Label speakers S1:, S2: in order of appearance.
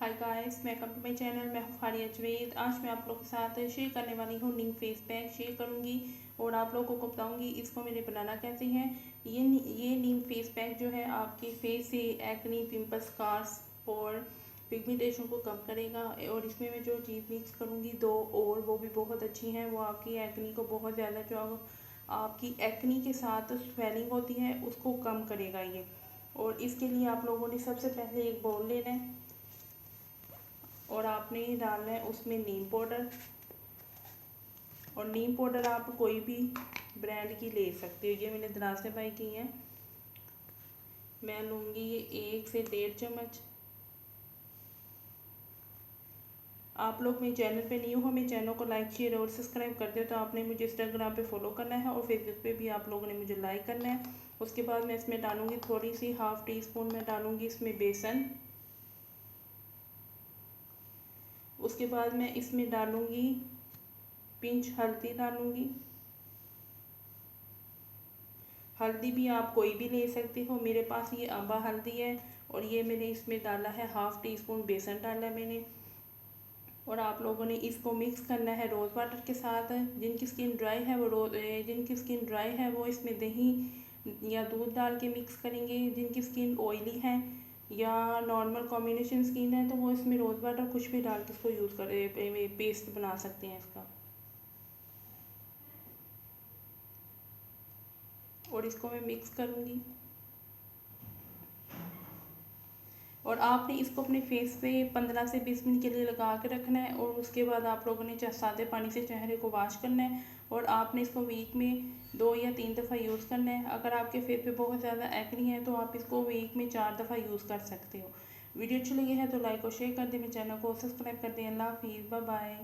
S1: Hi guys, welcome to my channel. मैं हूँ फारिया जवेद। आज मैं आप लोगों के साथ शेयर करने वाली हूँ नीम फेस पैक शेयर करूँगी और आप लोगों को बताऊँगी इसको मेरे बनाना कैसे है। ये नीम फेस पैक जो है आपके फेस से एक्ने, पिंपल्स, स्कार्स और पिगमेंटेशन को कम करेगा। और इसमें मैं जो चीज़ मिक्स करूँगी दो और वो भी बहुत अच्छी हैं, वो आपकी एक्ने को बहुत ज़्यादा जो आपकी एक्ने के साथ स्वेलिंग होती है उसको कम करेगा ये। और इसके लिए आप लोगों ने सबसे पहले एक बाउल लेना है और आपने डालना है उसमें नीम पाउडर। और नीम पाउडर आप कोई भी ब्रांड की ले सकते हो, ये मैंने दराज से बाई की है। मैं लूँगी ये 1 से 1.5 चम्मच। आप लोग मेरे चैनल पे न्यू हो, मेरे चैनल को लाइक शेयर और सब्सक्राइब करते हो तो आपने मुझे इंस्टाग्राम पे फॉलो करना है और फेसबुक पे भी आप लोगों ने मुझे लाइक करना है। उसके बाद मैं इसमें डालूँगी थोड़ी सी 1/2 टीस्पून मैं डालूँगी इसमें बेसन। उसके बाद मैं इसमें डालूँगी पिंच हल्दी डालूँगी। हल्दी भी आप कोई भी ले सकते हो, मेरे पास ये अम्बा हल्दी है और ये मैंने इसमें डाला है 1/2 टीस्पून बेसन डाला है मैंने। और आप लोगों ने इसको मिक्स करना है रोज़ वाटर के साथ। जिनकी स्किन ड्राई है वो इसमें दही या दूध डाल के मिक्स करेंगे। जिनकी स्किन ऑयली है या नॉर्मल कॉम्बिनेशन स्किन है तो वो इसमें रोज़ वाटर कुछ भी डाल के इसको यूज़ कर पेस्ट बना सकते हैं इसका। और इसको मैं मिक्स करूँगी और आपने इसको अपने फेस पे 15 से 20 मिनट के लिए लगा के रखना है। और उसके बाद आप लोगों ने सादे पानी से चेहरे को वॉश करना है और आपने इसको वीक में 2 या 3 दफ़ा यूज़ करना है। अगर आपके फेस पे बहुत ज़्यादा एक्नी है तो आप इसको वीक में 4 दफ़ा यूज़ कर सकते हो। वीडियो अच्छी लगी है तो लाइक और शेयर कर दें, मेरे चैनल को सब्सक्राइब कर दें। अल्लाह हाफिज़, बाय बाय।